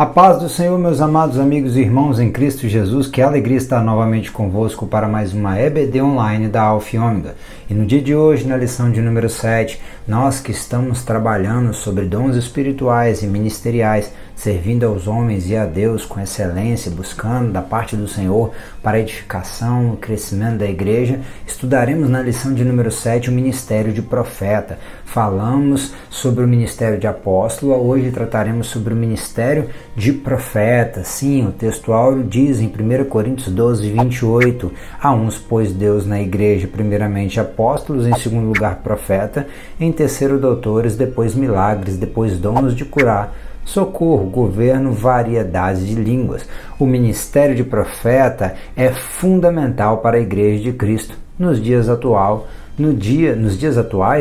A paz do Senhor, meus amados amigos e irmãos em Cristo Jesus, que alegria estar novamente convosco para mais uma EBD online da Alfa e Ômega. E no dia de hoje, na lição de número 7, nós que estamos trabalhando sobre dons espirituais e ministeriais, servindo aos homens e a Deus com excelência, buscando da parte do Senhor para a edificação e crescimento da igreja, estudaremos na lição de número 7 o ministério de profeta. Falamos sobre o ministério de apóstolo, hoje trataremos sobre o ministério de profeta. Sim, o texto áureo diz em 1 Coríntios 12, 28, a uns pôs Deus na igreja, primeiramente apóstolos, em segundo lugar profeta, em terceiro doutores, depois milagres, depois dons de curar, socorro, governo, variedade de línguas. O ministério de profeta é fundamental para a igreja de Cristo. Nos dias atuais,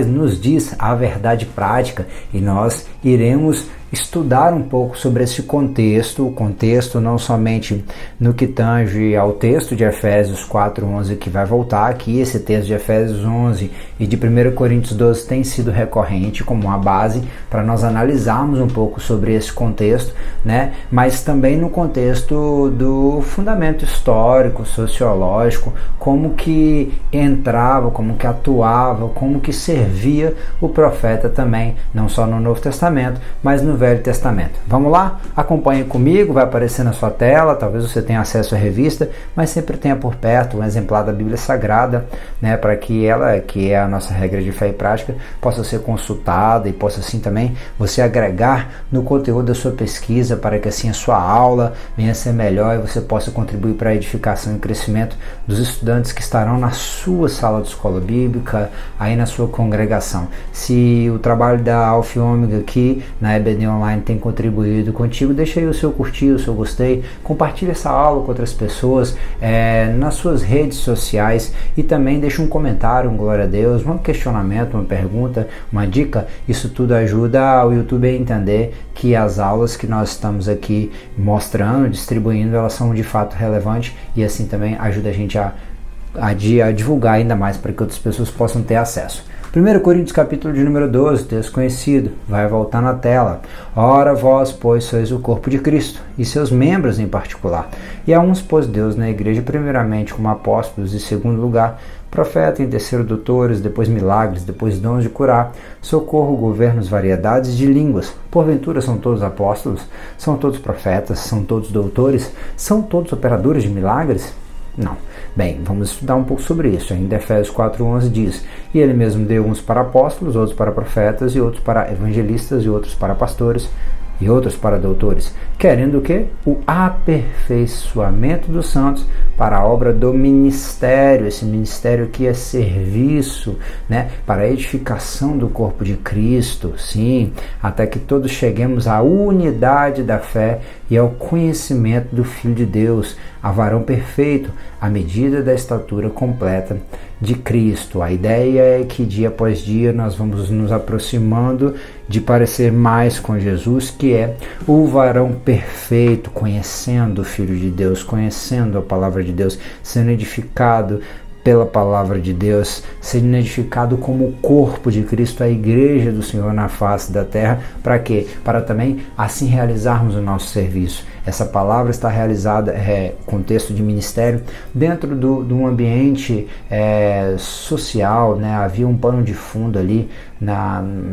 nos diz a verdade prática, e nós iremos estudar um pouco sobre esse contexto, o contexto não somente no que tange ao texto de Efésios 4:11, que vai voltar aqui. Esse texto de Efésios 11 e de 1 Coríntios 12 tem sido recorrente como uma base para nós analisarmos um pouco sobre esse contexto, né? Mas também no contexto do fundamento histórico, sociológico, como que entrava, como que atuava, como que servia o profeta também, não só no Novo Testamento, mas no Velho Testamento. Vamos lá? Acompanhe comigo, vai aparecer na sua tela, talvez você tenha acesso à revista, mas sempre tenha por perto um exemplar da Bíblia Sagrada, né, para que ela, que é a nossa regra de fé e prática, possa ser consultada e possa assim também você agregar no conteúdo da sua pesquisa, para que assim a sua aula venha a ser melhor e você possa contribuir para a edificação e crescimento dos estudantes que estarão na sua sala de escola bíblica, aí na sua congregação. Se o trabalho da Alfa e Ômega aqui na EBD Online tem contribuído contigo, deixa aí o seu curtir, o seu gostei, compartilhe essa aula com outras pessoas nas suas redes sociais e também deixa um comentário, um glória a Deus, um questionamento, uma pergunta, uma dica. Isso tudo ajuda o YouTube a entender que as aulas que nós estamos aqui mostrando, distribuindo, elas são de fato relevantes e assim também ajuda a gente a divulgar ainda mais para que outras pessoas possam ter acesso. 1 Coríntios capítulo de número 12, texto conhecido, vai voltar na tela. Ora vós, pois, sois o corpo de Cristo, e seus membros em particular. E a uns pôs Deus na igreja, primeiramente como apóstolos, em segundo lugar, profeta, em terceiro doutores, depois milagres, depois dons de curar, socorro, governos, variedades de línguas. Porventura são todos apóstolos? São todos profetas? São todos doutores? São todos operadores de milagres? Não. Bem, vamos estudar um pouco sobre isso. Ainda Efésios 4:11 diz: e ele mesmo deu uns para apóstolos, outros para profetas, e outros para evangelistas, e outros para pastores, e outros para doutores, querendo o quê? O aperfeiçoamento dos santos para a obra do ministério. Esse ministério aqui é serviço, né? Para a edificação do corpo de Cristo, sim, até que todos cheguemos à unidade da fé e ao conhecimento do Filho de Deus, a varão perfeito, à medida da estatura completa de Cristo. A ideia é que dia após dia nós vamos nos aproximando de parecer mais com Jesus, que é o varão perfeito, conhecendo o Filho de Deus, conhecendo a palavra de Deus, sendo edificado pela palavra de Deus, sendo edificado como o corpo de Cristo, a igreja do Senhor na face da terra. Para quê? Para também assim realizarmos o nosso serviço. Essa palavra está realizada, contexto de ministério, dentro de um ambiente social, né? Havia um pano de fundo ali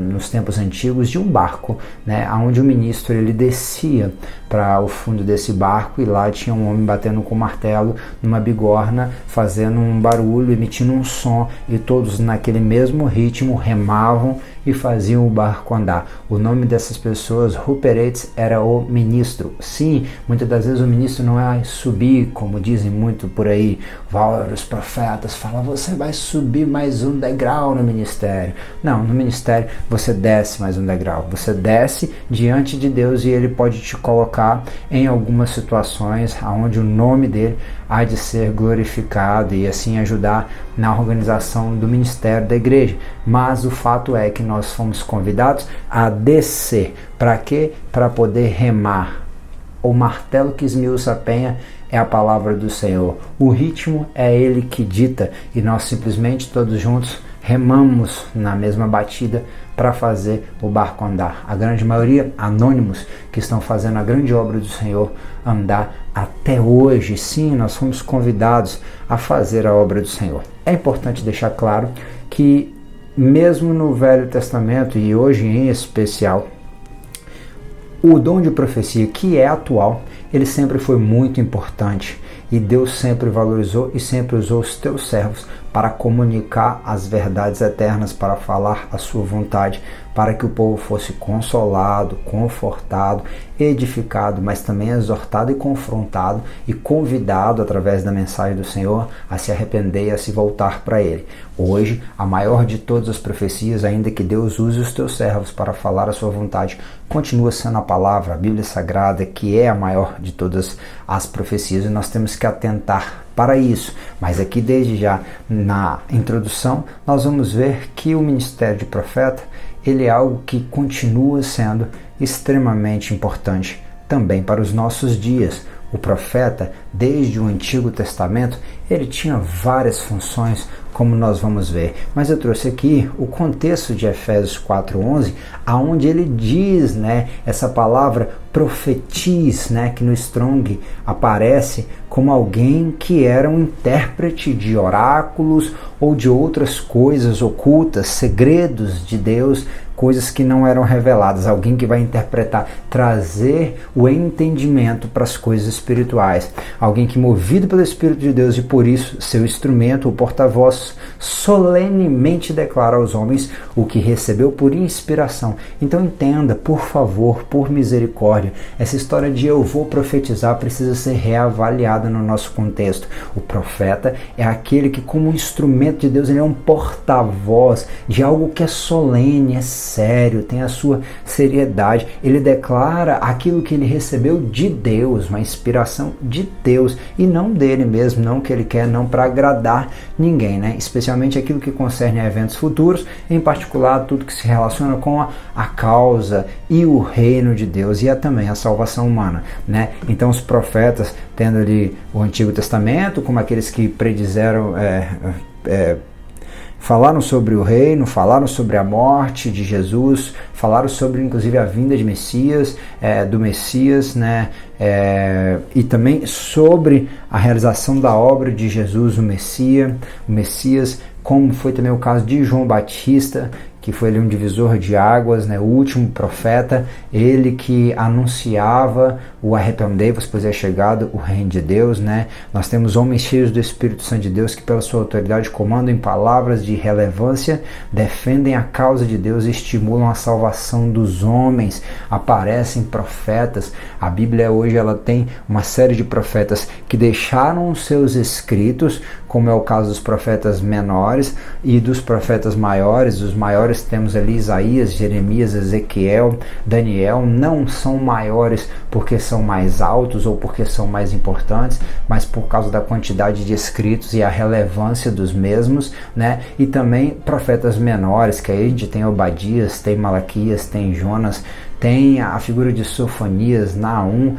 nos tempos antigos de um barco, né? Onde o ministro ele descia para o fundo desse barco e lá tinha um homem batendo com um martelo numa bigorna, fazendo um barulho, emitindo um som, e todos naquele mesmo ritmo remavam e faziam o barco andar. O nome dessas pessoas, Ruperetes, era o ministro. Sim, muitas das vezes o ministro não é subir, como dizem muito por aí, vários profetas falam, você vai subir mais um degrau no ministério. Não, no ministério você desce mais um degrau, você desce diante de Deus e ele pode te colocar em algumas situações onde o nome dele há de ser glorificado e assim ajudar na organização do ministério da igreja. Mas o fato é que nós fomos convidados a descer. Para quê? Para poder remar. O martelo que esmiuça a penha é a palavra do Senhor. O ritmo é ele que dita e nós simplesmente todos juntos remamos na mesma batida para fazer o barco andar. A grande maioria anônimos que estão fazendo a grande obra do Senhor andar até hoje. Sim, nós fomos convidados a fazer a obra do Senhor. É importante deixar claro que mesmo no Velho Testamento e hoje em especial, o dom de profecia, que é atual, ele sempre foi muito importante e Deus sempre valorizou e sempre usou os teus servos para comunicar as verdades eternas, para falar a sua vontade, para que o povo fosse consolado, confortado, edificado, mas também exortado e confrontado e convidado através da mensagem do Senhor a se arrepender e a se voltar para Ele. Hoje, a maior de todas as profecias, ainda que Deus use os teus servos para falar a sua vontade, continua sendo a palavra, a Bíblia Sagrada, que é a maior de todas as profecias, e nós temos que atentar para isso. Mas aqui desde já na introdução nós vamos ver que o ministério de profeta ele é algo que continua sendo extremamente importante também para os nossos dias. O profeta, desde o Antigo Testamento, ele tinha várias funções, como nós vamos ver. Mas eu trouxe aqui o contexto de Efésios 4:11, aonde ele diz, essa palavra profetiz, que no Strong aparece como alguém que era um intérprete de oráculos ou de outras coisas ocultas, segredos de Deus, coisas que não eram reveladas, alguém que vai interpretar, trazer o entendimento para as coisas espirituais, alguém que movido pelo Espírito de Deus e por isso seu instrumento, o porta-voz, solenemente declara aos homens o que recebeu por inspiração. Então entenda, por favor, por misericórdia, essa história de eu vou profetizar precisa ser reavaliada no nosso contexto. O profeta é aquele que, como instrumento de Deus, ele é um porta-voz de algo que é solene, é sério, tem a sua seriedade. Ele declara aquilo que ele recebeu de Deus, uma inspiração de Deus e não dele mesmo, não que ele quer, não para agradar ninguém, especialmente aquilo que concerne a eventos futuros, em particular tudo que se relaciona com a causa e o reino de Deus e também a salvação humana, Então os profetas, tendo ali o Antigo Testamento, como aqueles que predizeram falaram sobre o reino, falaram sobre a morte de Jesus, falaram sobre inclusive a vinda de Messias, do Messias, e também sobre a realização da obra de Jesus, o Messias, como foi também o caso de João Batista, que foi ali um divisor de águas, o último profeta, ele que anunciava o arrependei-vos, pois é chegado o reino de Deus, Nós temos homens cheios do Espírito Santo de Deus que pela sua autoridade comandam em palavras de relevância, defendem a causa de Deus e estimulam a salvação dos homens. Aparecem profetas. A Bíblia hoje ela tem uma série de profetas que deixaram os seus escritos, como é o caso dos profetas menores e dos profetas maiores. Os maiores temos ali Isaías, Jeremias, Ezequiel, Daniel. Não são maiores porque são mais altos ou porque são mais importantes, mas por causa da quantidade de escritos e a relevância dos mesmos, E também profetas menores, que aí a gente tem Obadias, tem Malaquias, tem Jonas, tem a figura de Sofonias, Naum,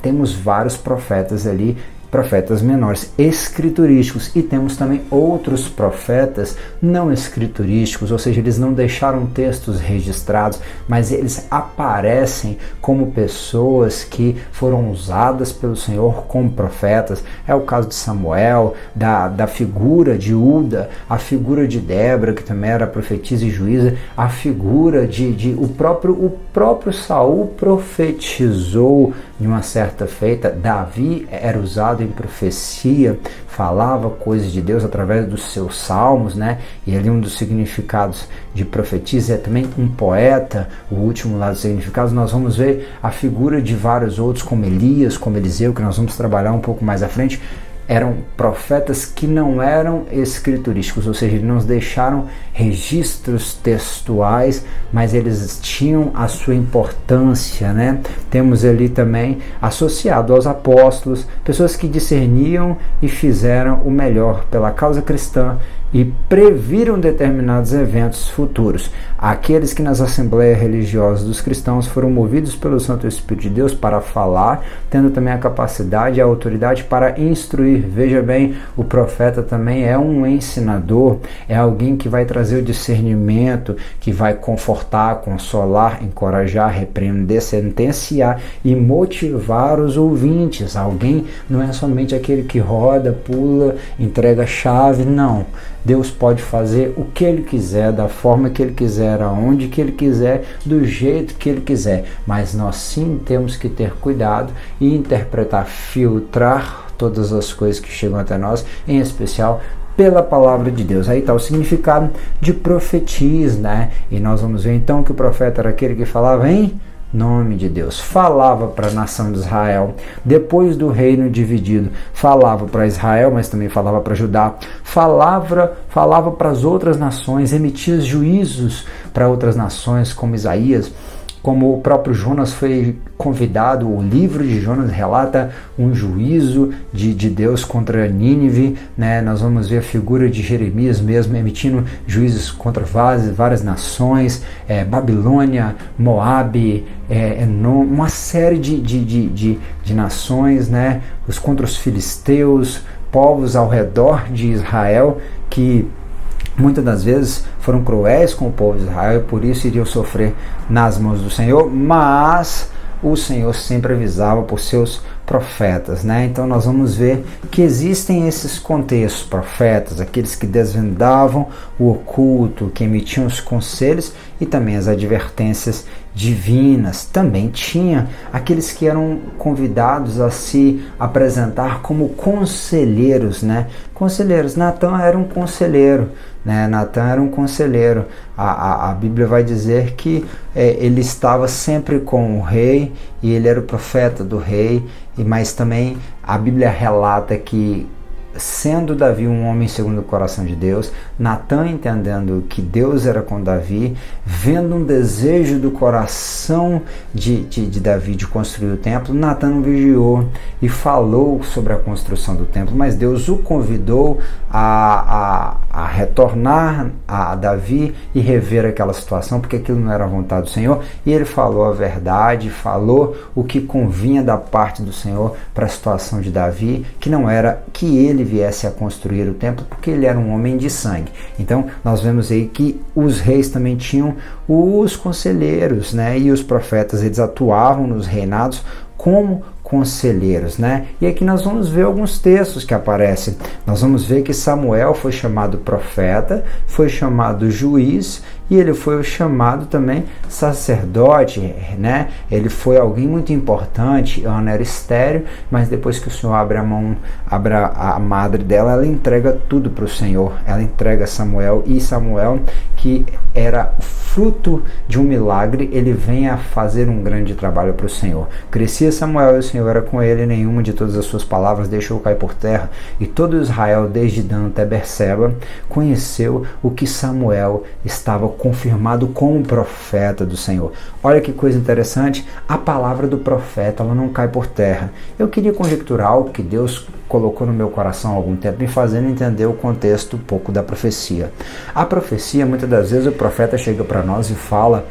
temos vários profetas ali, profetas menores escriturísticos, e temos também outros profetas não escriturísticos, ou seja, eles não deixaram textos registrados, mas eles aparecem como pessoas que foram usadas pelo Senhor como profetas. É o caso de Samuel, da figura de Uda, a figura de Débora, que também era profetisa e juíza, a figura de o próprio Saul profetizou de uma certa feita. Davi era usado em profecia, falava coisas de Deus através dos seus salmos, E ali um dos significados de profetisa é também um poeta. O último lá dos significados nós vamos ver a figura de vários outros, como Elias, como Eliseu, que nós vamos trabalhar um pouco mais à frente. Eram profetas que não eram escriturísticos, ou seja, eles não deixaram registros textuais, mas eles tinham a sua importância, Temos ali também, associado aos apóstolos, pessoas que discerniam e fizeram o melhor pela causa cristã e previram determinados eventos futuros. Aqueles que nas assembleias religiosas dos cristãos foram movidos pelo Santo Espírito de Deus para falar, tendo também a capacidade e a autoridade para instruir instruir. Veja bem, o profeta também é um ensinador, é alguém que vai trazer o discernimento, que vai confortar, consolar, encorajar, repreender, sentenciar e motivar os ouvintes. Alguém não é somente aquele que roda, pula, entrega a chave, não. Deus pode fazer o que Ele quiser, da forma que Ele quiser, aonde que Ele quiser, do jeito que Ele quiser. Mas nós sim temos que ter cuidado e interpretar, filtrar todas as coisas que chegam até nós, em especial pela palavra de Deus. Aí está o significado de profetiz, né? E nós vamos ver então que o profeta era aquele que falava em nome de Deus, falava para a nação de Israel, depois do reino dividido, falava para Israel, mas também falava para Judá, falava para as outras nações, emitia juízos para outras nações, como Isaías, como o próprio Jonas foi convidado. O livro de Jonas relata um juízo de Deus contra Nínive, né? Nós vamos ver a figura de Jeremias mesmo emitindo juízos contra várias nações, Babilônia, Moabe, uma série de nações, né? Contra os filisteus, povos ao redor de Israel que muitas das vezes foram cruéis com o povo de Israel e por isso iriam sofrer nas mãos do Senhor, mas o Senhor sempre avisava por seus profetas, né? Então nós vamos ver que existem esses contextos, profetas, aqueles que desvendavam o oculto, que emitiam os conselhos e também as advertências divinas. Também tinha aqueles que eram convidados a se apresentar como conselheiros, né? Conselheiros. Natã era um conselheiro, né? Natã era um conselheiro. A Bíblia vai dizer que ele estava sempre com o rei e ele era o profeta do rei, mas também a Bíblia relata que, sendo Davi um homem segundo o coração de Deus, Natã entendendo que Deus era com Davi, vendo um desejo do coração de Davi de construir o templo, Natã vigiou e falou sobre a construção do templo, mas Deus o convidou a retornar a Davi e rever aquela situação, porque aquilo não era a vontade do Senhor, e ele falou a verdade, falou o que convinha da parte do Senhor para a situação de Davi, que não era que ele viesse a construir o templo, porque ele era um homem de sangue. Então nós vemos aí que os reis também tinham os conselheiros, né? E os profetas, eles atuavam nos reinados como conselheiros, né? E aqui nós vamos ver alguns textos que aparecem. Nós vamos ver que Samuel foi chamado profeta, foi chamado juiz e ele foi chamado também sacerdote, né? Ele foi alguém muito importante. Ana era estéril, mas depois que o Senhor abre a madre dela, ela entrega tudo para o Senhor. Ela entrega Samuel, e Samuel, que era fruto de um milagre, ele vem a fazer um grande trabalho para o Senhor. Crescia Samuel e o Senhor era com ele, nenhuma de todas as suas palavras deixou cair por terra, e todo Israel, desde Dan até Berseba, conheceu o que Samuel estava confirmado como profeta do Senhor. Olha que coisa interessante, a palavra do profeta, ela não cai por terra. Eu queria conjecturar algo que Deus colocou no meu coração há algum tempo, me fazendo entender o contexto um pouco da profecia. A profecia, muitas das vezes o profeta chega para nós e fala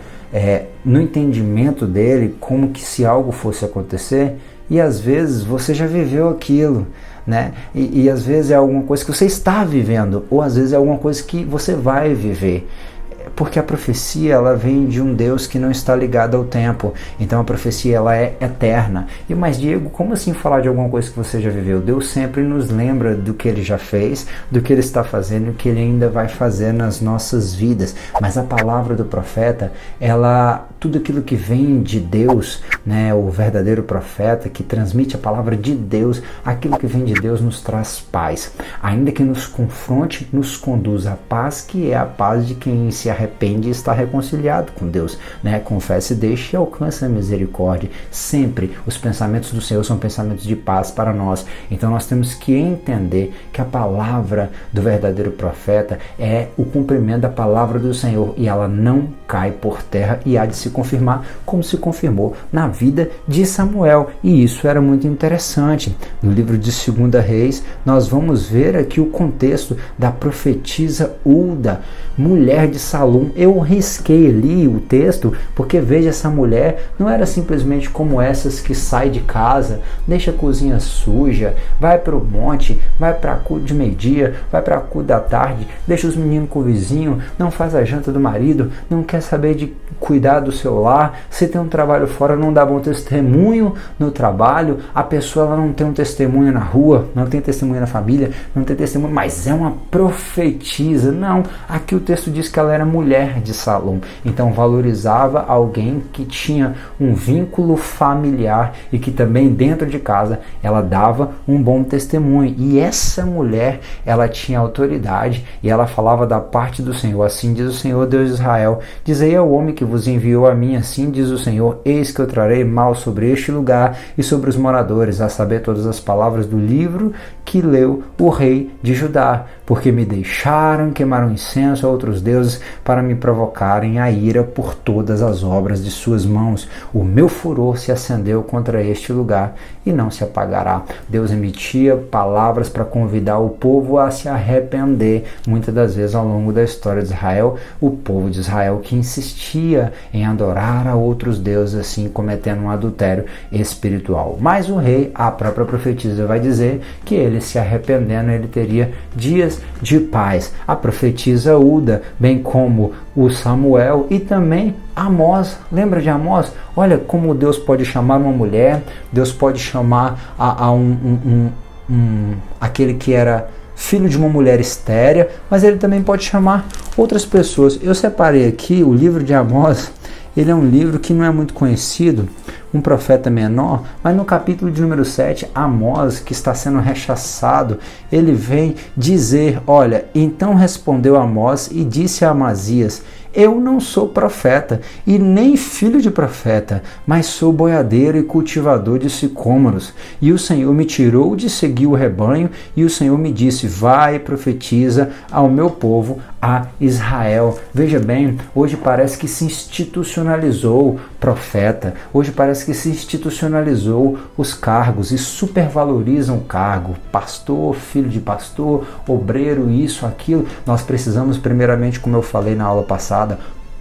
no entendimento dele como que se algo fosse acontecer, e às vezes você já viveu aquilo, né? E às vezes é alguma coisa que você está vivendo, ou às vezes é alguma coisa que você vai viver. Porque a profecia, ela vem de um Deus que não está ligado ao tempo. Então a profecia, ela é eterna. E mas Diego, como assim falar de alguma coisa que você já viveu? Deus sempre nos lembra do que Ele já fez, do que Ele está fazendo e o que Ele ainda vai fazer nas nossas vidas. Mas a palavra do profeta, ela, tudo aquilo que vem de Deus, né, o verdadeiro profeta que transmite a palavra de Deus, aquilo que vem de Deus nos traz paz. Ainda que nos confronte, nos conduz à paz, que é a paz de quem se arrepende e está reconciliado com Deus, né? Confesse, deixe e alcance a misericórdia. Sempre os pensamentos do Senhor são pensamentos de paz para nós. Então nós temos que entender que a palavra do verdadeiro profeta é o cumprimento da palavra do Senhor, e ela não cai por terra e há de se confirmar, como se confirmou na vida de Samuel. E isso era muito interessante. No livro de 2 Reis, nós vamos ver aqui o contexto da profetisa Hulda, mulher de Saul, Salum. Eu risquei ali o texto, porque veja, essa mulher não era simplesmente como essas que sai de casa, deixa a cozinha suja, vai para o monte, vai para culto de meio-dia, vai para culto da tarde, deixa os meninos com o vizinho, não faz a janta do marido, não quer saber de cuidar do seu lar, se tem um trabalho fora, não dá bom testemunho no trabalho, a pessoa ela não tem um testemunho na rua, não tem testemunho na família, não tem testemunho, mas é uma profetisa. Não, aqui o texto diz que ela era mulher de Salum, então valorizava alguém que tinha um vínculo familiar e que também dentro de casa ela dava um bom testemunho. E essa mulher, ela tinha autoridade e ela falava da parte do Senhor. Assim diz o Senhor Deus de Israel: dizei ao homem que vos enviou a mim, assim diz o Senhor, eis que eu trarei mal sobre este lugar e sobre os moradores, a saber, todas as palavras do livro que leu o rei de Judá, porque me deixaram, queimaram incenso a outros deuses para me provocarem a ira por todas as obras de suas mãos. O meu furor se acendeu contra este lugar e não se apagará. Deus emitia palavras para convidar o povo a se arrepender. Muitas das vezes ao longo da história de Israel, o povo de Israel que insistia em adorar a outros deuses, assim cometendo um adultério espiritual. Mas o rei, a própria profetisa, vai dizer que ele, se arrependendo, ele teria dias de paz. A profetisa Uda, bem como o Samuel e também Amós. Lembra de Amós? Olha como Deus pode chamar uma mulher, Deus pode chamar aquele que era filho de uma mulher estéria, mas ele também pode chamar outras pessoas. Eu separei aqui o livro de Amós. Ele é um livro que não é muito conhecido, um profeta menor, mas no capítulo de número 7, Amós, que está sendo rechaçado, ele vem dizer, olha, então respondeu Amós e disse a Amazias: eu não sou profeta e nem filho de profeta, mas sou boiadeiro e cultivador de sicômoros. E o Senhor me tirou de seguir o rebanho, e o Senhor me disse: vai e profetiza ao meu povo, a Israel. Veja bem, hoje parece que se institucionalizou profeta, hoje parece que se institucionalizou os cargos e supervalorizam o cargo, pastor, filho de pastor, obreiro, isso, aquilo. Nós precisamos primeiramente, como eu falei na aula passada,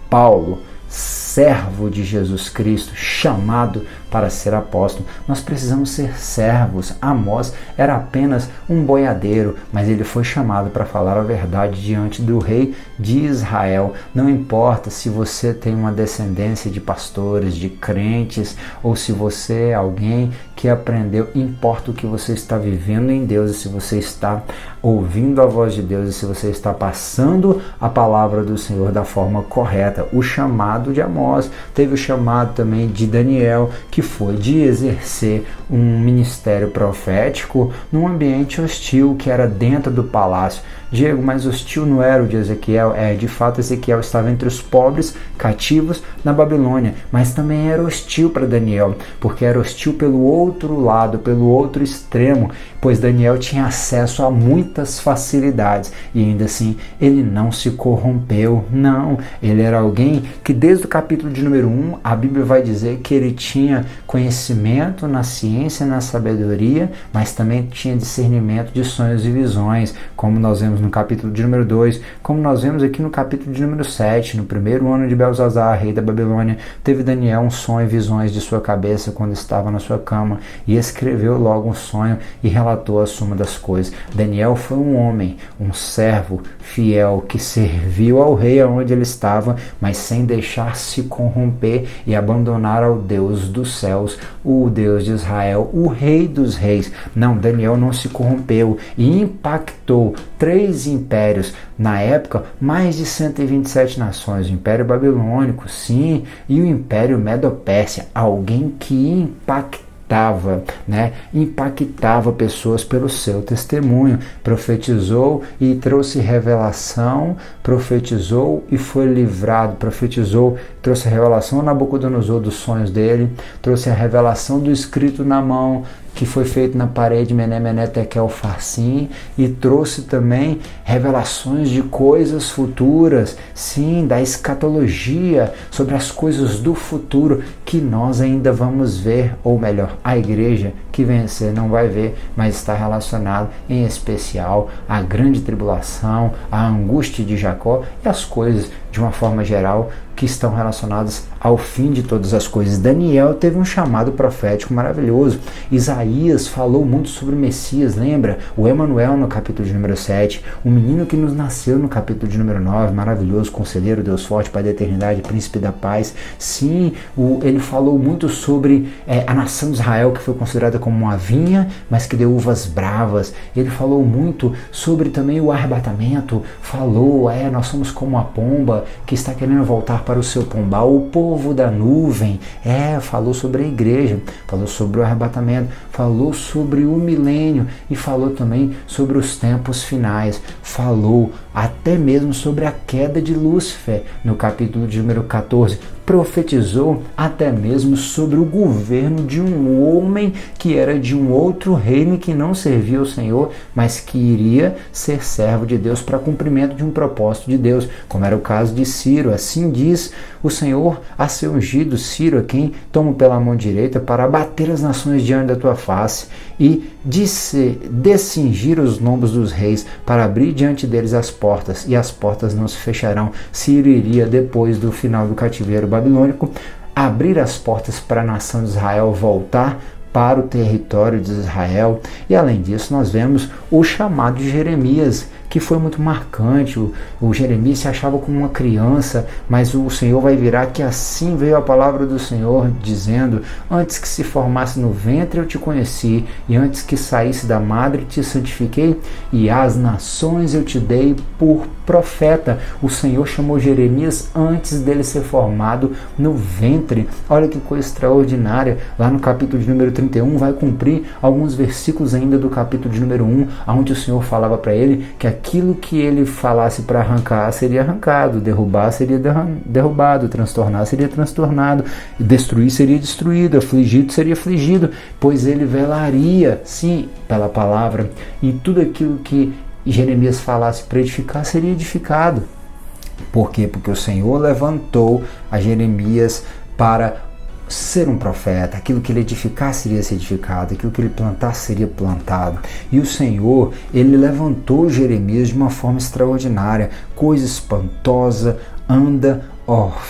Paulo, servo de Jesus Cristo, chamado para ser apóstolo. Nós precisamos ser servos. Amós era apenas um boiadeiro, mas ele foi chamado para falar a verdade diante do rei de Israel. Não importa se você tem uma descendência de pastores, de crentes, ou se você é alguém que aprendeu, importa o que você está vivendo em Deus, e se você está ouvindo a voz de Deus, e se você está passando a palavra do Senhor da forma correta. O chamado de Amós, teve o chamado também de Daniel, que foi de exercer um ministério profético num ambiente hostil que era dentro do palácio. Diego, mas hostil não era o de Ezequiel? De fato, Ezequiel estava entre os pobres, cativos na Babilônia, mas também era hostil para Daniel, porque era hostil pelo outro lado, pelo outro extremo, pois Daniel tinha acesso a muitas facilidades e ainda assim ele não se corrompeu. Não, ele era alguém que desde o capítulo de número 1, a Bíblia vai dizer que ele tinha conhecimento na ciência, na sabedoria, mas também tinha discernimento de sonhos e visões, como nós vemos no capítulo de número 2, como nós vemos aqui no capítulo de número 7, no primeiro ano de Belzazar, rei da Babilônia, teve Daniel um sonho e visões de sua cabeça quando estava na sua cama, e escreveu logo um sonho e relatou a suma das coisas. Daniel foi um homem, um servo fiel, que serviu ao rei aonde ele estava, mas sem deixar se corromper e abandonar ao Deus dos céus, o Deus de Israel, o rei dos reis. Não, Daniel não se corrompeu e impactou 3 impérios, na época mais de 127 nações, o Império Babilônico, sim, e o Império Medo-Pérsia, alguém que impactava pessoas pelo seu testemunho, profetizou e trouxe revelação, profetizou e foi livrado, profetizou, trouxe a revelação a Nabucodonosor dos sonhos dele, trouxe a revelação do escrito na mão, que foi feito na parede Mené, Mené, Tekel, Farsim, e trouxe também revelações de coisas futuras, sim, da escatologia, sobre as coisas do futuro que nós ainda vamos ver, ou melhor, a igreja que vencer não vai ver, mas está relacionado em especial à grande tribulação, à angústia de Jacó e as coisas de uma forma geral, que estão relacionadas ao fim de todas as coisas. Daniel teve um chamado profético maravilhoso. Isaías falou muito sobre o Messias, lembra? O Emanuel no capítulo de número 7, o menino que nos nasceu no capítulo de número 9, maravilhoso, conselheiro, Deus forte, Pai da eternidade, príncipe da paz. Sim, ele falou muito sobre a nação de Israel, que foi considerada como uma vinha, mas que deu uvas bravas. Ele falou muito sobre também o arrebatamento, falou, nós somos como a pomba que está querendo voltar para o seu pombal, o povo da nuvem, falou sobre a igreja, falou sobre o arrebatamento, falou sobre o milênio e falou também sobre os tempos finais, falou até mesmo sobre a queda de Lúcifer no capítulo de número 14, profetizou até mesmo sobre o governo de um homem que era de um outro reino que não servia ao Senhor, mas que iria ser servo de Deus para cumprimento de um propósito de Deus, como era o caso de Ciro. Assim diz o Senhor a seu ungido, Ciro, a quem tomo pela mão direita para abater as nações diante da tua face e descingir os lombos dos reis, para abrir diante deles as portas, e as portas não se fecharão. Ciro iria, depois do final do cativeiro babilônico, abrir as portas para a nação de Israel voltar para o território de Israel. E além disso, nós vemos o chamado de Jeremias, que foi muito marcante. O Jeremias se achava como uma criança, mas o Senhor vai virar que assim veio a palavra do Senhor, dizendo: antes que se formasse no ventre eu te conheci, e antes que saísse da madre te santifiquei, e às nações eu te dei por profeta. O Senhor chamou Jeremias antes dele ser formado no ventre. Olha que coisa extraordinária. Lá no capítulo de número 31 vai cumprir alguns versículos ainda do capítulo de número 1, onde o Senhor falava para ele que aquilo que ele falasse para arrancar seria arrancado, derrubar seria derrubado, transtornar seria transtornado, destruir seria destruído, afligido seria afligido, pois ele velaria, sim, pela palavra, e tudo aquilo que Jeremias falasse para edificar seria edificado. Por quê? Porque o Senhor levantou a Jeremias para ser um profeta. Aquilo que ele edificasse seria ser edificado, aquilo que ele plantasse seria plantado. E o Senhor, ele levantou Jeremias de uma forma extraordinária, coisa espantosa anda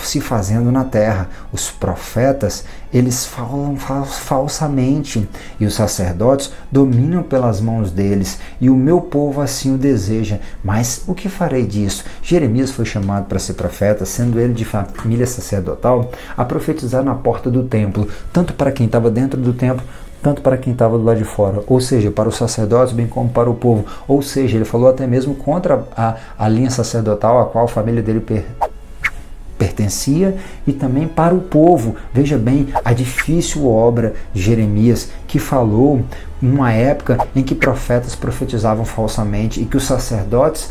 se fazendo na terra. Os profetas, eles falam falsamente, e os sacerdotes dominam pelas mãos deles, e o meu povo assim o deseja. Mas o que farei disso? Jeremias foi chamado para ser profeta, sendo ele de família sacerdotal, a profetizar na porta do templo, tanto para quem estava dentro do templo, tanto para quem estava do lado de fora, ou seja, para os sacerdotes, bem como para o povo. Ou seja, ele falou até mesmo contra a linha sacerdotal a qual a família dele pertencia, e também para o povo. Veja bem a difícil obra de Jeremias, que falou numa época em que profetas profetizavam falsamente e que os sacerdotes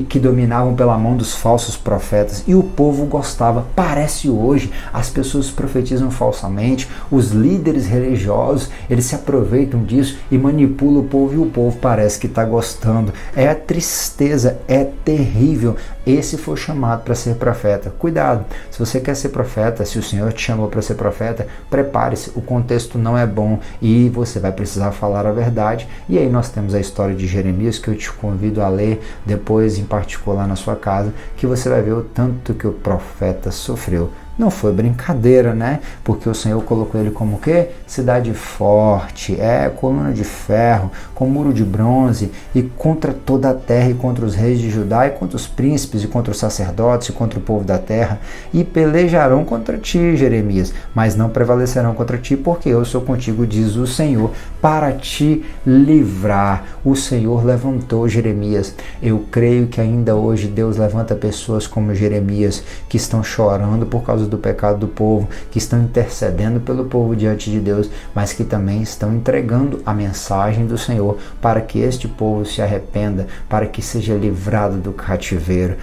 que dominavam pela mão dos falsos profetas, e o povo gostava. Parece hoje, as pessoas profetizam falsamente, os líderes religiosos, eles se aproveitam disso e manipulam o povo, e o povo parece que está gostando. É a tristeza, é terrível. Esse foi chamado para ser profeta. Cuidado, se você quer ser profeta, se o Senhor te chamou para ser profeta, prepare-se, o contexto não é bom e você vai precisar falar a verdade. E aí nós temos a história de Jeremias, que eu te convido a ler depois, em particular na sua casa, que você vai ver o tanto que o profeta sofreu. Não foi brincadeira, né? Porque o Senhor colocou ele como o quê? Cidade forte, coluna de ferro, com muro de bronze, e contra toda a terra, e contra os reis de Judá, e contra os príncipes, e contra os sacerdotes, e contra o povo da terra, e pelejarão contra ti, Jeremias, mas não prevalecerão contra ti, porque eu sou contigo, diz o Senhor, para te livrar. O Senhor levantou Jeremias. Eu creio que ainda hoje Deus levanta pessoas como Jeremias, que estão chorando por causa do pecado do povo, que estão intercedendo pelo povo diante de Deus, mas que também estão entregando a mensagem do Senhor para que este povo se arrependa, para que seja livrado do cativeiro.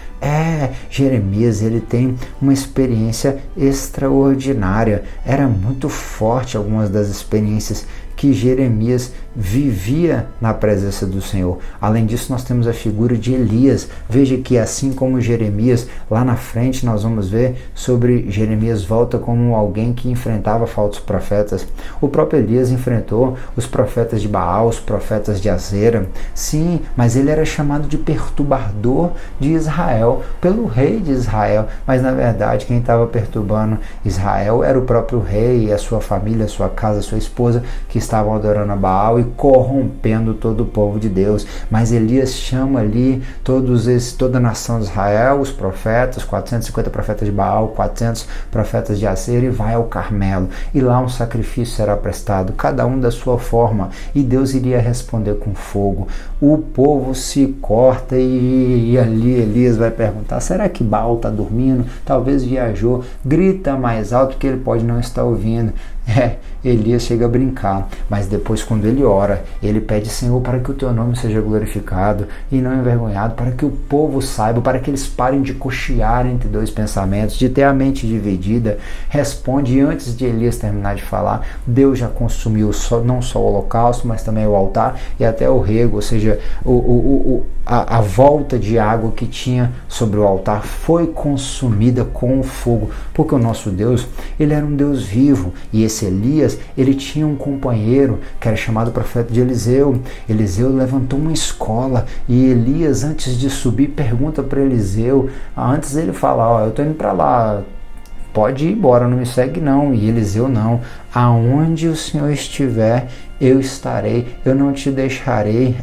Jeremias, ele tem uma experiência extraordinária. Era muito forte algumas das experiências que Jeremias vivia na presença do Senhor. Além disso, nós temos a figura de Elias. Veja que assim como Jeremias, lá na frente nós vamos ver sobre Jeremias volta como alguém que enfrentava falsos profetas. O próprio Elias enfrentou os profetas de Baal, os profetas de Azera. Sim, mas ele era chamado de perturbador de Israel, pelo rei de Israel. Mas na verdade quem estava perturbando Israel era o próprio rei, a sua família, a sua casa, a sua esposa, que estavam adorando a Baal e corrompendo todo o povo de Deus. Mas Elias chama ali toda a nação de Israel, os profetas, 450 profetas de Baal, 400 profetas de Azera, e vai ao Carmelo. E lá um sacrifício será prestado, cada um da sua forma, e Deus iria responder com fogo. O povo se corta e ali Elias vai perguntar: será que Baal está dormindo? Talvez viajou. Grita mais alto que ele pode não estar ouvindo. Elias chega a brincar, mas depois, quando ele ora, ele pede: Senhor, para que o teu nome seja glorificado e não envergonhado, para que o povo saiba, para que eles parem de cochear entre dois pensamentos, de ter a mente dividida. Responde, e antes de Elias terminar de falar, Deus já consumiu não só o holocausto, mas também o altar e até o rego, ou seja, a volta de água que tinha sobre o altar foi consumida com o fogo, porque o nosso Deus, ele era um Deus vivo, e esse Elias, ele tinha um companheiro que era chamado profeta de Eliseu. Eliseu levantou uma escola, e Elias, antes de subir, pergunta para Eliseu, antes dele falar: eu estou indo para lá, pode ir embora, não me segue não. E Eliseu: não, aonde o Senhor estiver, eu estarei, eu não te deixarei.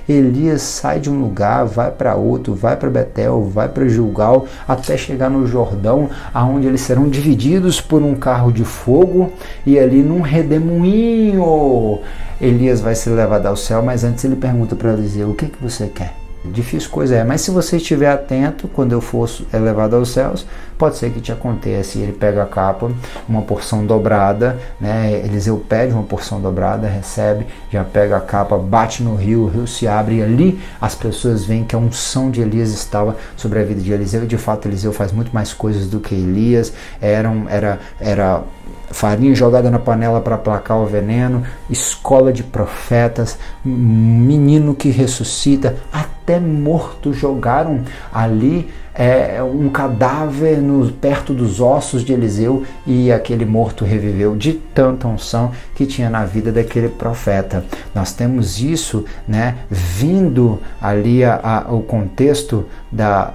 Elias sai de um lugar, vai para outro, vai para Betel, vai para Gilgal, até chegar no Jordão, aonde eles serão divididos por um carro de fogo, e ali num redemoinho Elias vai ser levado ao céu. Mas antes ele pergunta para Eliseu: o que você quer? Difícil coisa é, mas se você estiver atento, quando eu for elevado aos céus, pode ser que te aconteça. E ele pega a capa, uma porção dobrada, né? Eliseu pede uma porção dobrada, recebe, já pega a capa, bate no rio, o rio se abre, e ali as pessoas veem que a unção de Elias estava sobre a vida de Eliseu. E de fato Eliseu faz muito mais coisas do que Elias. Era farinha jogada na panela para aplacar o veneno, escola de profetas, menino que ressuscita, até morto jogaram ali um cadáver perto dos ossos de Eliseu, e aquele morto reviveu de tanta unção que tinha na vida daquele profeta. Nós temos isso, né, vindo ali o contexto da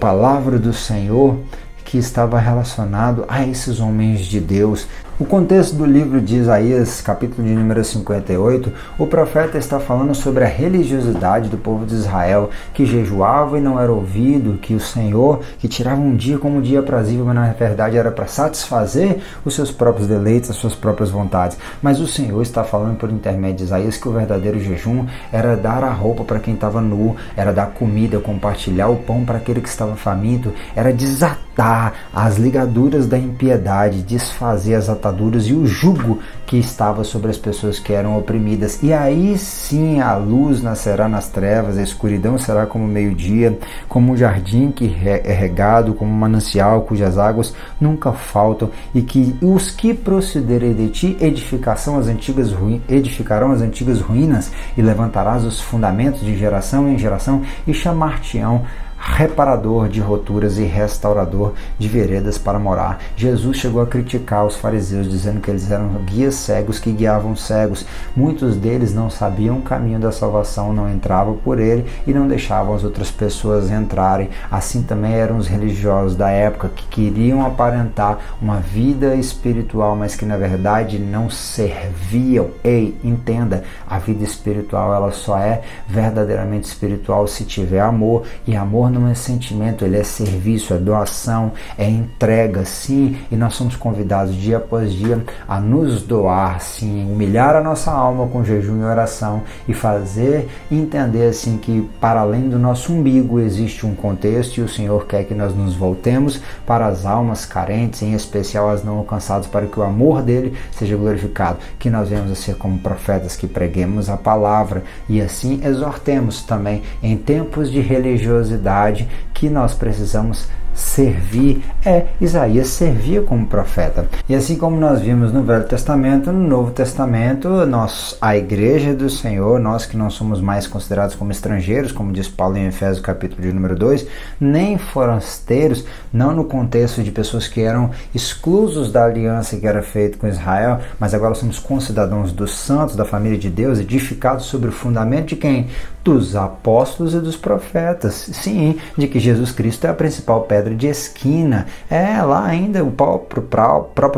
palavra do Senhor, que estava relacionado a esses homens de Deus. O contexto do livro de Isaías, capítulo de número 58, o profeta está falando sobre a religiosidade do povo de Israel, que jejuava e não era ouvido, que o Senhor, que tirava um dia como um dia aprazível, mas na verdade era para satisfazer os seus próprios deleites, as suas próprias vontades. Mas o Senhor está falando por intermédio de Isaías que o verdadeiro jejum era dar a roupa para quem estava nu, era dar comida, compartilhar o pão para aquele que estava faminto, era desatar as ligaduras da impiedade, desfazer as ataduras e o jugo que estava sobre as pessoas que eram oprimidas. E aí sim a luz nascerá nas trevas, a escuridão será como meio-dia, como um jardim que é regado, como um manancial cujas águas nunca faltam, e que os que procederem de ti edificarão as antigas ruínas, e levantarás os fundamentos de geração em geração, e chamar-te-ão reparador de roturas e restaurador de veredas para morar. Jesus chegou a criticar os fariseus, dizendo que eles eram guias cegos que guiavam cegos. Muitos deles não sabiam o caminho da salvação, não entravam por ele e não deixavam as outras pessoas entrarem. Assim também eram os religiosos da época, que queriam aparentar uma vida espiritual, mas que na verdade não serviam. Ei, entenda, a vida espiritual ela só é verdadeiramente espiritual se tiver amor, e amor não é sentimento, ele é serviço, é doação, é entrega, sim, e nós somos convidados dia após dia a nos doar, sim, humilhar a nossa alma com jejum e oração, e fazer entender, assim, que para além do nosso umbigo existe um contexto, e o Senhor quer que nós nos voltemos para as almas carentes, em especial as não alcançadas, para que o amor dele seja glorificado, que nós venhamos a ser como profetas que preguemos a palavra, e assim exortemos também em tempos de religiosidade que nós precisamos servir. Isaías servia como profeta. E assim como nós vimos no Velho Testamento, no Novo Testamento, a igreja do Senhor, nós que não somos mais considerados como estrangeiros, como diz Paulo em Efésios capítulo de número 2, nem forasteiros, não no contexto de pessoas que eram exclusos da aliança que era feita com Israel, mas agora somos concidadãos dos santos, da família de Deus, edificados sobre o fundamento de quem? Dos apóstolos e dos profetas. Sim, de que Jesus Cristo é a principal pedra de esquina. Lá ainda o próprio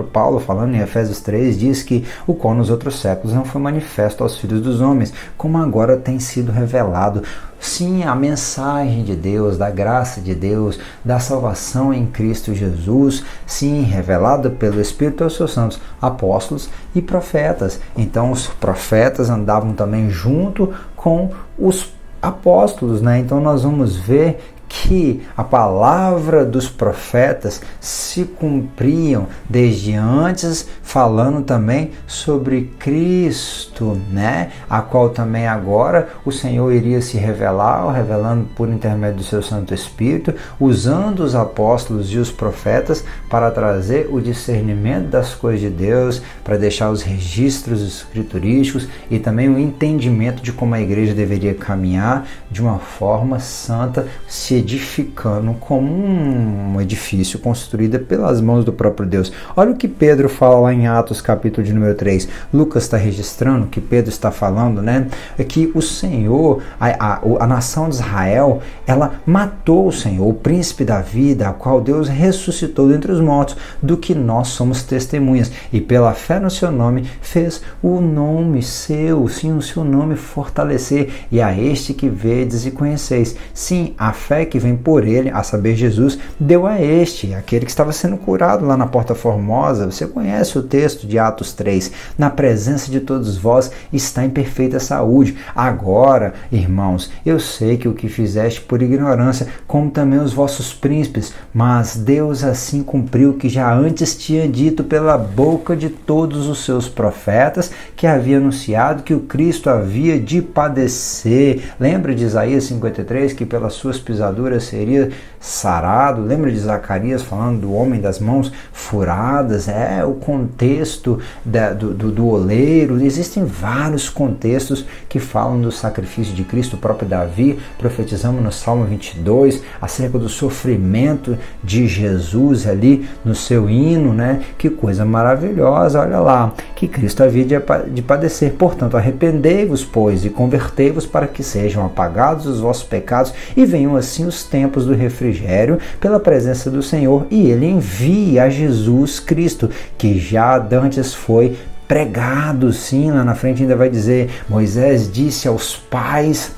Paulo, falando em Efésios 3, diz que o qual nos outros séculos não foi manifesto aos filhos dos homens, como agora tem sido revelado. Sim, a mensagem de Deus, da graça de Deus, da salvação em Cristo Jesus, sim, revelada pelo Espírito aos seus santos apóstolos e profetas. Então os profetas andavam também junto com os apóstolos, né? Então nós vamos ver que a palavra dos profetas se cumpriam desde antes, falando também sobre Cristo, né? A qual também agora o Senhor iria se revelar, revelando por intermédio do seu Santo Espírito, usando os apóstolos e os profetas para trazer o discernimento das coisas de Deus, para deixar os registros escriturísticos e também o entendimento de como a igreja deveria caminhar de uma forma santa, se edificando como um edifício construído pelas mãos do próprio Deus. Olha o que Pedro fala lá em Atos capítulo de número 3. Lucas está registrando que Pedro está falando, né? É que o Senhor, a nação de Israel, ela matou o Senhor, o príncipe da vida, a qual Deus ressuscitou dentre os mortos, do que nós somos testemunhas. E pela fé no seu nome, fez o nome seu, sim, o seu nome fortalecer. E a este que vedes e conheceis. Sim, a fé que vem por ele, a saber, Jesus, deu a este, aquele que estava sendo curado lá na Porta Formosa. Você conhece o texto de Atos 3. Na presença de todos vós está em perfeita saúde. Agora, irmãos, eu sei que o que fizeste por ignorância, como também os vossos príncipes, mas Deus assim cumpriu o que já antes tinha dito pela boca de todos os seus profetas, que havia anunciado que o Cristo havia de padecer. Lembra de Isaías 53, que pelas suas pisaduras seria sarado? Lembra de Zacarias falando do homem das mãos furadas? O contexto do oleiro. Existem vários contextos que falam do sacrifício de Cristo. O próprio Davi, profetizamos no Salmo 22, acerca do sofrimento de Jesus ali no seu hino, né? Que coisa maravilhosa, olha lá, que Cristo havia de padecer. Portanto, arrependei-vos, pois, e convertei-vos para que sejam apagados os vossos pecados e venham assim os tempos do refrigério pela presença do Senhor, e ele envia a Jesus Cristo, que já dantes foi pregado. Sim, lá na frente ainda vai dizer: Moisés disse aos pais: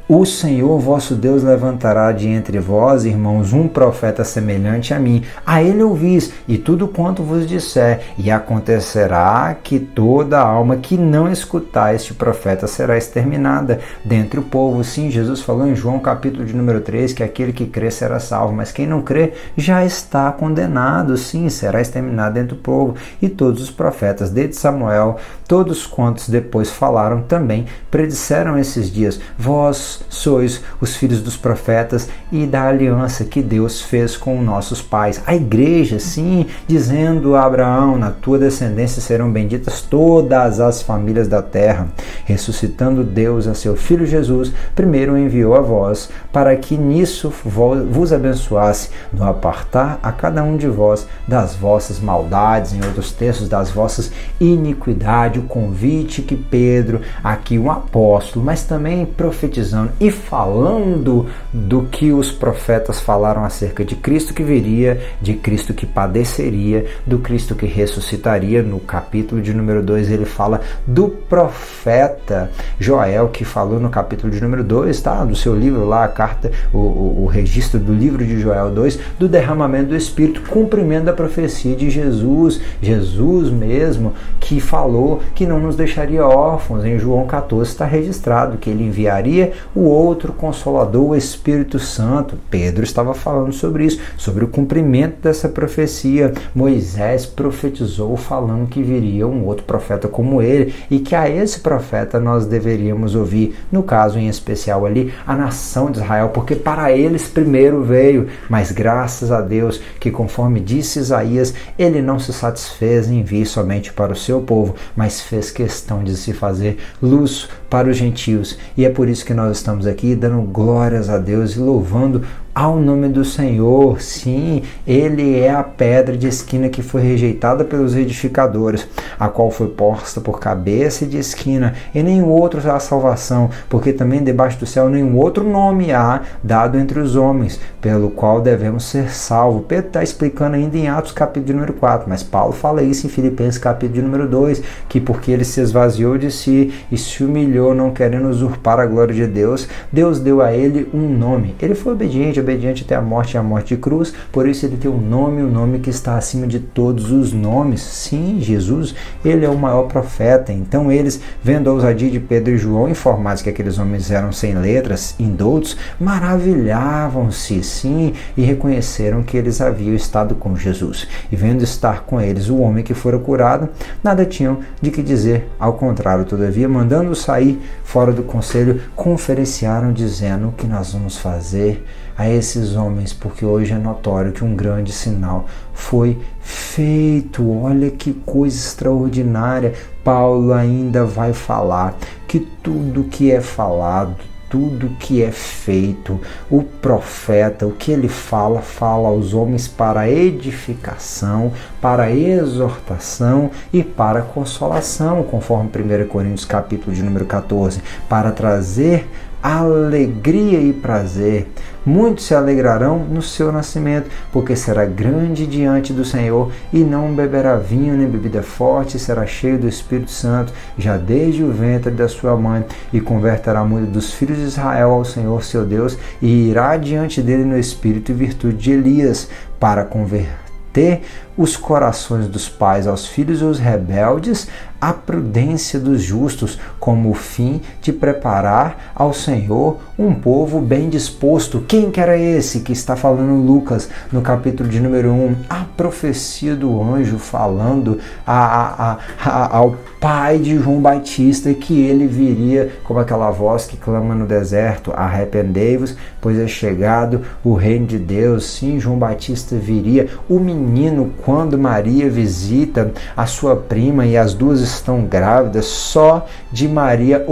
o Senhor vosso Deus levantará de entre vós, irmãos, um profeta semelhante a mim. A ele ouvis, e tudo quanto vos disser, e acontecerá que toda alma que não escutar este profeta será exterminada dentre o povo. Sim, Jesus falou em João capítulo de número 3, que aquele que crê será salvo, mas quem não crê já está condenado. Sim, será exterminado dentre o povo. E todos os profetas, desde Samuel, todos quantos depois falaram também, predisseram esses dias. Vós sois os filhos dos profetas e da aliança que Deus fez com nossos pais. A igreja, sim, dizendo a Abraão: na tua descendência serão benditas todas as famílias da terra. Ressuscitando Deus a seu Filho Jesus, primeiro enviou a vós, para que nisso vos abençoasse, no apartar a cada um de vós das vossas maldades, em outros textos, das vossas iniquidades. O convite que Pedro, aqui um apóstolo, mas também profetizando e falando do que os profetas falaram acerca de Cristo que viria, de Cristo que padeceria, do Cristo que ressuscitaria. No capítulo de número 2 ele fala do profeta Joel, que falou no capítulo de número 2, tá? Do seu livro lá, a carta, o registro do livro de Joel 2, do derramamento do Espírito, cumprimento da profecia de Jesus. Jesus mesmo que falou que não nos deixaria órfãos. Em João 14 está registrado que ele enviaria o outro Consolador, o Espírito Santo. Pedro estava falando sobre isso, sobre o cumprimento dessa profecia. Moisés profetizou falando que viria um outro profeta como ele, e que a esse profeta profeta, nós deveríamos ouvir, no caso em especial ali, a nação de Israel, porque para eles primeiro veio, mas graças a Deus que, conforme disse Isaías, ele não se satisfez em vir somente para o seu povo, mas fez questão de se fazer luz para os gentios. E é por isso que nós estamos aqui dando glórias a Deus e louvando ao nome do Senhor. Sim, ele é a pedra de esquina que foi rejeitada pelos edificadores, a qual foi posta por cabeça de esquina, e nenhum outro há salvação, porque também debaixo do céu nenhum outro nome há dado entre os homens, pelo qual devemos ser salvos. Pedro está explicando ainda em Atos capítulo número 4, mas Paulo fala isso em Filipenses capítulo número 2, que porque ele se esvaziou de si e se humilhou, não querendo usurpar a glória de Deus, Deus deu a ele um nome. Ele foi obediente até a morte e a morte de cruz, por isso ele tem um nome que está acima de todos os nomes. Sim, Jesus, ele é o maior profeta. Então eles, vendo a ousadia de Pedro e João, informados que aqueles homens eram sem letras, indoutos, maravilhavam-se, sim, e reconheceram que eles haviam estado com Jesus. E vendo estar com eles o homem que fora curado, nada tinham de que dizer, ao contrário, todavia, mandando sair fora do conselho, conferenciaram, dizendo: o que nós vamos fazer a esses homens, porque hoje é notório que um grande sinal foi feito. Olha que coisa extraordinária. Paulo ainda vai falar que tudo que é falado, tudo que é feito, o profeta, o que ele fala aos homens para edificação, para exortação e para consolação, conforme 1 Coríntios capítulo de número 14, para trazer alegria e prazer. Muitos se alegrarão no seu nascimento, porque será grande diante do Senhor, e não beberá vinho nem bebida forte, será cheio do Espírito Santo, já desde o ventre da sua mãe, e converterá muito dos filhos de Israel ao Senhor seu Deus, e irá diante dele no espírito e virtude de Elias, para converter os corações dos pais aos filhos e os rebeldes, a prudência dos justos, como o fim de preparar ao Senhor um povo bem disposto. Quem que era esse que está falando Lucas no capítulo de número 1? A profecia do anjo falando ao pai de João Batista, que ele viria como aquela voz que clama no deserto: arrependei-vos, pois é chegado o reino de Deus. Sim, João Batista viria. O menino, quando Maria visita a sua prima e as duas estão grávidas, só de Maria,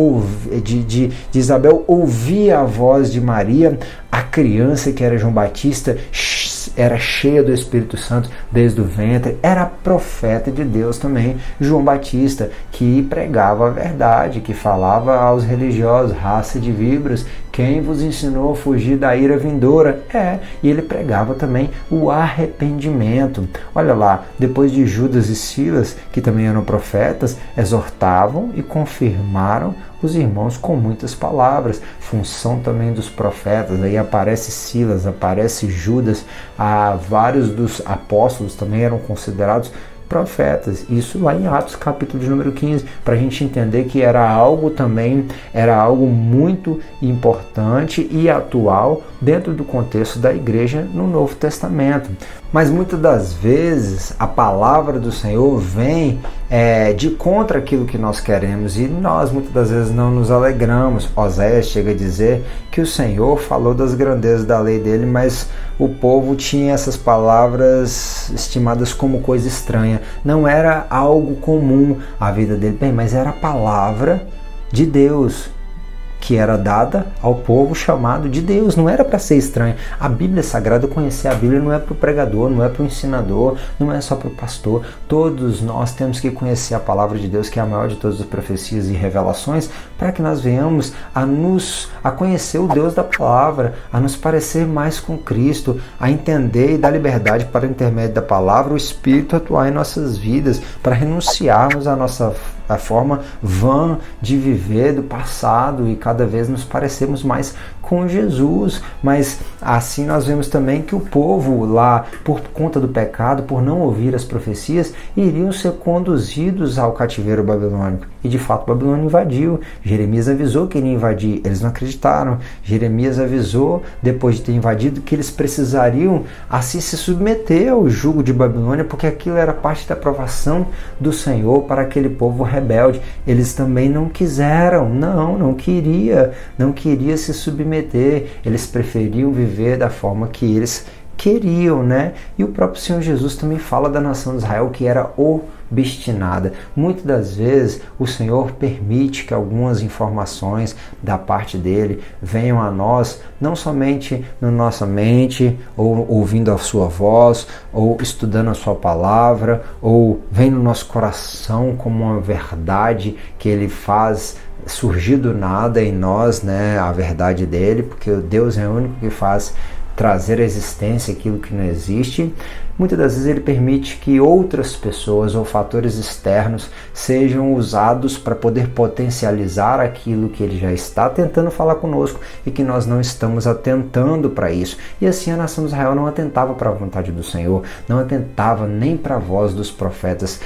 de Isabel ouvir a voz de Maria, a criança que era João Batista era cheia do Espírito Santo desde o ventre, era profeta de Deus também, João Batista, que pregava a verdade, que falava aos religiosos: raça de víboras, quem vos ensinou a fugir da ira vindoura? E ele pregava também o arrependimento. Olha lá, depois de Judas e Silas, que também eram profetas, exortavam e confirmaram os irmãos com muitas palavras. Função também dos profetas. Aí aparece Silas, aparece Judas, vários dos apóstolos também eram considerados profetas. Isso lá em Atos capítulo de número 15, para a gente entender que era algo muito importante e atual dentro do contexto da igreja no Novo Testamento. Mas muitas das vezes a palavra do Senhor vem de contra aquilo que nós queremos, e nós muitas das vezes não nos alegramos. Oséias chega a dizer que o Senhor falou das grandezas da lei dele, mas o povo tinha essas palavras estimadas como coisa estranha. Não era algo comum à vida dele. Bem, mas era a palavra de Deus que era dada ao povo chamado de Deus. Não era para ser estranho. A Bíblia Sagrada, conhecer a Bíblia não é para o pregador, não é para o ensinador, não é só para o pastor. Todos nós temos que conhecer a palavra de Deus, que é a maior de todas as profecias e revelações, para que nós venhamos a conhecer o Deus da palavra, a nos parecer mais com Cristo, a entender e dar liberdade para o intermédio da palavra o Espírito atuar em nossas vidas, para renunciarmos à nossa forma vã de viver do passado e cada vez nos parecemos mais com Jesus. Mas assim nós vemos também que o povo lá, por conta do pecado, por não ouvir as profecias, iriam ser conduzidos ao cativeiro babilônico. E de fato Babilônia invadiu. Jeremias avisou que iria invadir, eles não acreditaram. Jeremias avisou, depois de ter invadido, que eles precisariam assim se submeter ao jugo de Babilônia, porque aquilo era parte da aprovação do Senhor para aquele povo rebelde. Eles também não quiseram, não queria se submeter. Eles preferiam viver da forma que eles queriam, né? E o próprio Senhor Jesus também fala da nação de Israel que era obstinada. Muitas das vezes o Senhor permite que algumas informações da parte dele venham a nós, não somente na nossa mente, ou ouvindo a sua voz, ou estudando a sua palavra, ou vem no nosso coração como uma verdade que ele faz surgir do nada em nós, né? A verdade dele, porque Deus é o único que faz trazer à existência aquilo que não existe. Muitas das vezes ele permite que outras pessoas ou fatores externos sejam usados para poder potencializar aquilo que ele já está tentando falar conosco e que nós não estamos atentando para isso. E assim a nação de Israel não atentava para a vontade do Senhor, não atentava nem para a voz dos profetas,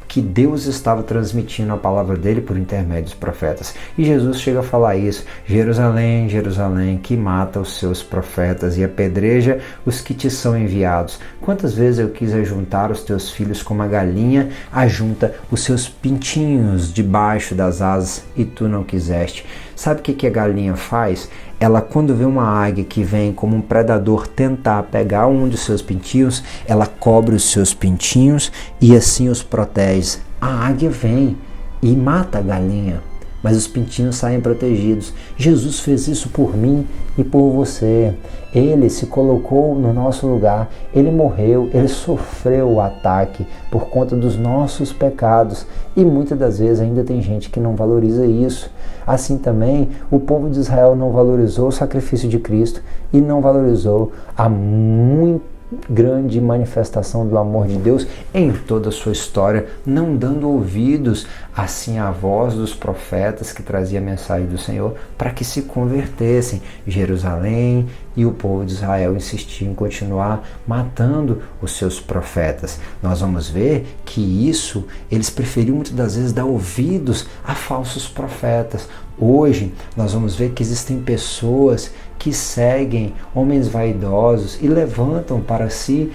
que Deus estava transmitindo a palavra dele por intermédio dos profetas. E Jesus chega a falar isso: Jerusalém, Jerusalém, que mata os seus profetas e apedreja os que te são enviados. Quantas vezes eu quis ajuntar os teus filhos como a galinha ajunta os seus pintinhos debaixo das asas, e tu não quiseste. Sabe o que a galinha faz? Ela, quando vê uma águia que vem como um predador tentar pegar um de seus pintinhos, ela cobre os seus pintinhos e assim os protege. A águia vem e mata a galinha, mas os pintinhos saem protegidos. Jesus fez isso por mim e por você. Ele se colocou no nosso lugar, ele morreu, ele sofreu o ataque por conta dos nossos pecados. E muitas das vezes ainda tem gente que não valoriza isso. Assim também, o povo de Israel não valorizou o sacrifício de Cristo e não valorizou a muito grande manifestação do amor de Deus em toda a sua história, não dando ouvidos assim à voz dos profetas que trazia a mensagem do Senhor para que se convertessem. Jerusalém e o povo de Israel insistiam em continuar matando os seus profetas. Nós vamos ver que isso, eles preferiam muitas das vezes dar ouvidos a falsos profetas. Hoje nós vamos ver que existem pessoas que seguem homens vaidosos e levantam para si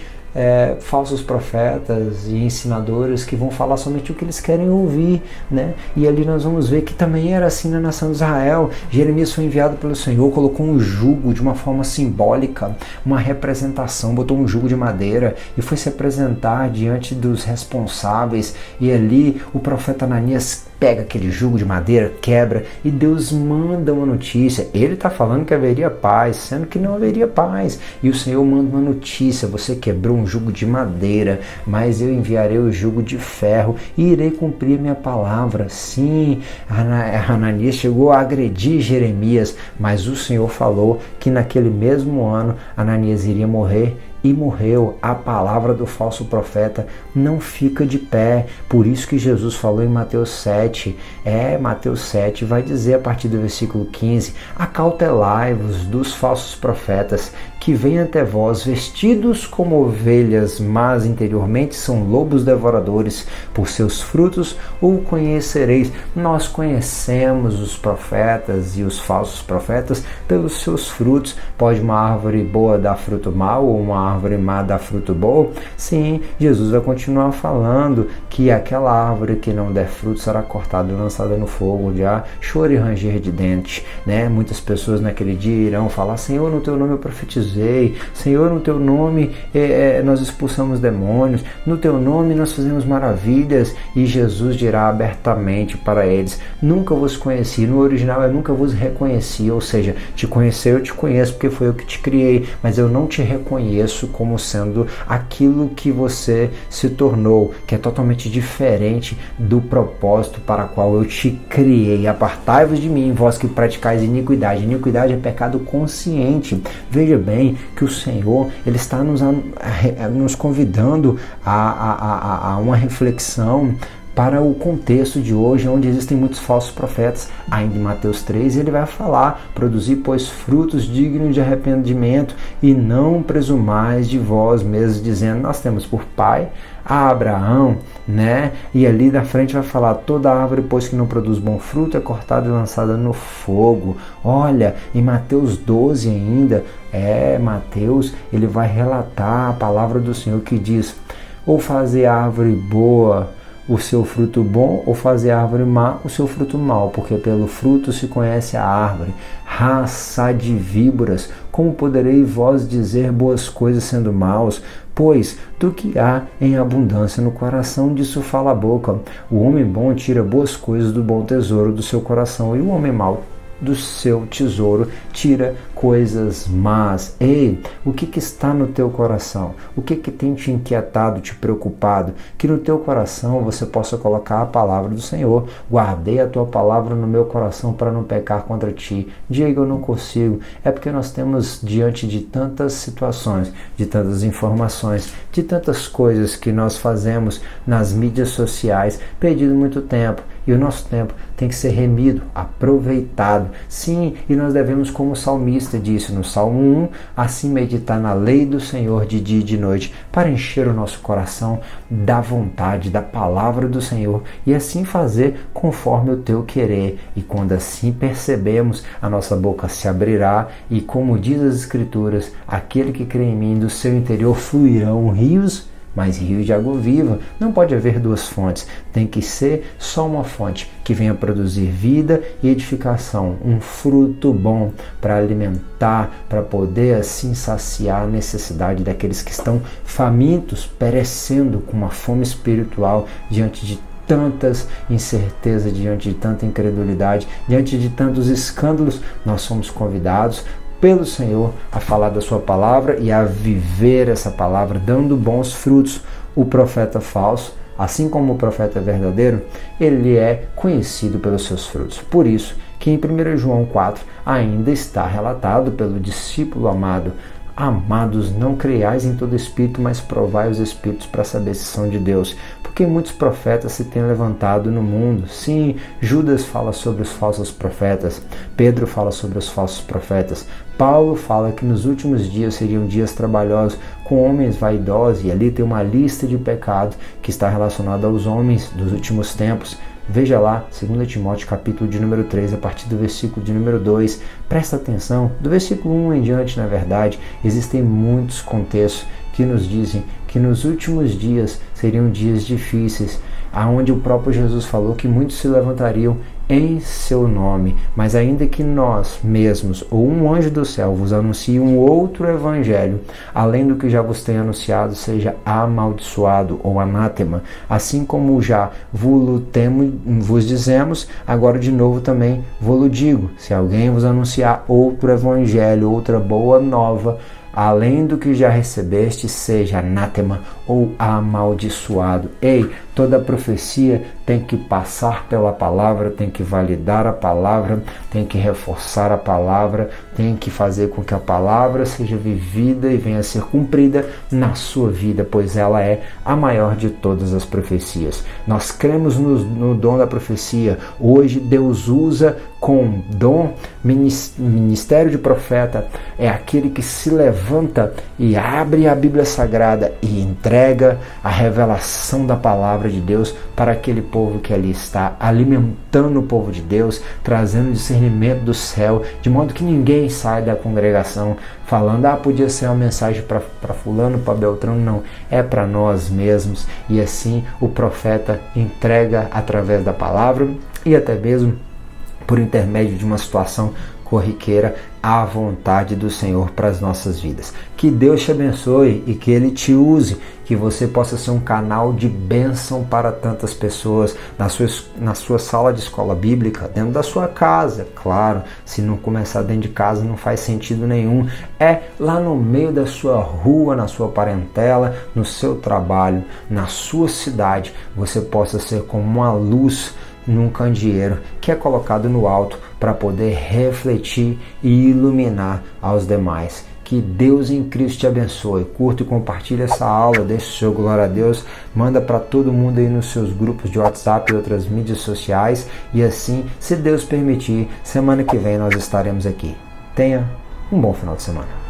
falsos profetas e ensinadores que vão falar somente o que eles querem ouvir, né? E ali nós vamos ver que também era assim na nação de Israel. Jeremias foi enviado pelo Senhor, colocou um jugo de uma forma simbólica, uma representação, botou um jugo de madeira e foi se apresentar diante dos responsáveis, e ali o profeta Ananias pega aquele jugo de madeira, quebra, e Deus manda uma notícia. Ele está falando que haveria paz, sendo que não haveria paz. E o Senhor manda uma notícia: você quebrou um jugo de madeira, mas eu enviarei o jugo de ferro e irei cumprir minha palavra. Sim, Ananias chegou a agredir Jeremias, mas o Senhor falou que naquele mesmo ano Ananias iria morrer. E morreu. A palavra do falso profeta não fica de pé. Por isso que Jesus falou em Mateus 7. Mateus 7 vai dizer a partir do versículo 15: acautelai-vos dos falsos profetas que vêm até vós vestidos como ovelhas, mas interiormente são lobos devoradores. Por seus frutos o conhecereis. Nós conhecemos os profetas e os falsos profetas pelos seus frutos. Pode uma árvore boa dar fruto mau, ou uma árvore má dá fruto bom? Sim, Jesus vai continuar falando que aquela árvore que não der fruto será cortada e lançada no fogo, onde há choro e ranger de dentes, né? Muitas pessoas naquele dia irão falar: Senhor, no teu nome eu profetizei, Senhor, no teu nome nós expulsamos demônios, no teu nome nós fizemos maravilhas. E Jesus dirá abertamente para eles: nunca vos conheci. No original nunca vos reconheci, ou seja, te conhecer eu te conheço porque foi eu que te criei, mas eu não te reconheço como sendo aquilo que você se tornou, que é totalmente diferente do propósito para o qual eu te criei. Apartai-vos de mim, vós que praticais iniquidade. Iniquidade é pecado consciente. Veja bem que o Senhor, ele está nos convidando a uma reflexão para o contexto de hoje, onde existem muitos falsos profetas. Ainda em Mateus 3, ele vai falar: produzir, pois, frutos dignos de arrependimento, e não presumais de vós mesmos, dizendo: nós temos por pai a Abraão, né? E ali na frente vai falar: toda árvore, pois, que não produz bom fruto é cortada e lançada no fogo. Olha, em Mateus 12 ainda, Mateus, ele vai relatar a palavra do Senhor que diz: ou fazer árvore boa o seu fruto bom ou fazer a árvore má o seu fruto mau, porque pelo fruto se conhece a árvore. Raça de víboras, como poderei vós dizer boas coisas sendo maus? Pois do que há em abundância no coração, disso fala a boca. O homem bom tira boas coisas do bom tesouro do seu coração, e o homem mau do seu tesouro tira coisas más. Ei, o que está no teu coração? O que tem te inquietado, te preocupado? Que no teu coração você possa colocar a palavra do Senhor. Guardei a tua palavra no meu coração para não pecar contra ti. Diego, eu não consigo. É porque nós temos diante de tantas situações, de tantas informações, de tantas coisas que nós fazemos nas mídias sociais, perdido muito tempo. E o nosso tempo tem que ser remido, aproveitado. Sim, e nós devemos, como o salmista disse no Salmo 1, assim meditar na lei do Senhor de dia e de noite, para encher o nosso coração da vontade, da palavra do Senhor, e assim fazer conforme o teu querer. E quando assim percebemos, a nossa boca se abrirá, e como diz as Escrituras, aquele que crê em mim, do seu interior fluirão rios, mas rios de água viva. Não pode haver duas fontes, tem que ser só uma fonte que venha produzir vida e edificação, um fruto bom para alimentar, para poder assim saciar a necessidade daqueles que estão famintos, perecendo com uma fome espiritual diante de tantas incertezas, diante de tanta incredulidade, diante de tantos escândalos. Nós somos convidados pelo Senhor a falar da sua palavra e a viver essa palavra, dando bons frutos. O profeta falso, assim como o profeta verdadeiro, ele é conhecido pelos seus frutos. Por isso que em 1 João 4 ainda está relatado pelo discípulo amado: amados, não creiais em todo espírito, mas provai os espíritos para saber se são de Deus. Porque muitos profetas se têm levantado no mundo. Sim, Judas fala sobre os falsos profetas, Pedro fala sobre os falsos profetas, Paulo fala que nos últimos dias seriam dias trabalhosos, com homens vaidosos, e ali tem uma lista de pecados que está relacionada aos homens dos últimos tempos. Veja lá, 2 Timóteo capítulo de número 3, a partir do versículo de número 2. Presta atenção, do versículo 1 em diante, na verdade, existem muitos contextos que nos dizem que nos últimos dias seriam dias difíceis, aonde o próprio Jesus falou que muitos se levantariam em seu nome, mas ainda que nós mesmos ou um anjo do céu vos anuncie um outro evangelho, além do que já vos tenho anunciado, seja amaldiçoado ou anátema, assim como já vos dizemos, agora de novo também vos digo: se alguém vos anunciar outro evangelho, outra boa nova, além do que já recebeste, seja anátema ou amaldiçoado. Ei, toda profecia tem que passar pela palavra, tem que validar a palavra, tem que reforçar a palavra, tem que fazer com que a palavra seja vivida e venha a ser cumprida na sua vida, pois ela é a maior de todas as profecias. Nós cremos no dom da profecia. Hoje Deus usa com dom, ministério de profeta, é aquele que se levanta e abre a Bíblia Sagrada e entrega a revelação da palavra de Deus para aquele povo que ali está, alimentando o povo de Deus, trazendo discernimento do céu, de modo que ninguém sai da congregação falando: podia ser uma mensagem para fulano, para Beltrano. Não, é para nós mesmos. E assim o profeta entrega através da palavra e até mesmo por intermédio de uma situação corriqueira a vontade do Senhor para as nossas vidas. Que Deus te abençoe e que Ele te use, que você possa ser um canal de bênção para tantas pessoas, na sua sala de escola bíblica, dentro da sua casa, claro. Se não começar dentro de casa não faz sentido nenhum. É lá no meio da sua rua, na sua parentela, no seu trabalho, na sua cidade, você possa ser como uma luz num candeeiro que é colocado no alto para poder refletir e iluminar aos demais. Que Deus em Cristo te abençoe. Curta e compartilha essa aula, deixa o seu glória a Deus, manda para todo mundo aí nos seus grupos de WhatsApp e outras mídias sociais, e assim, se Deus permitir, semana que vem nós estaremos aqui. Tenha um bom final de semana.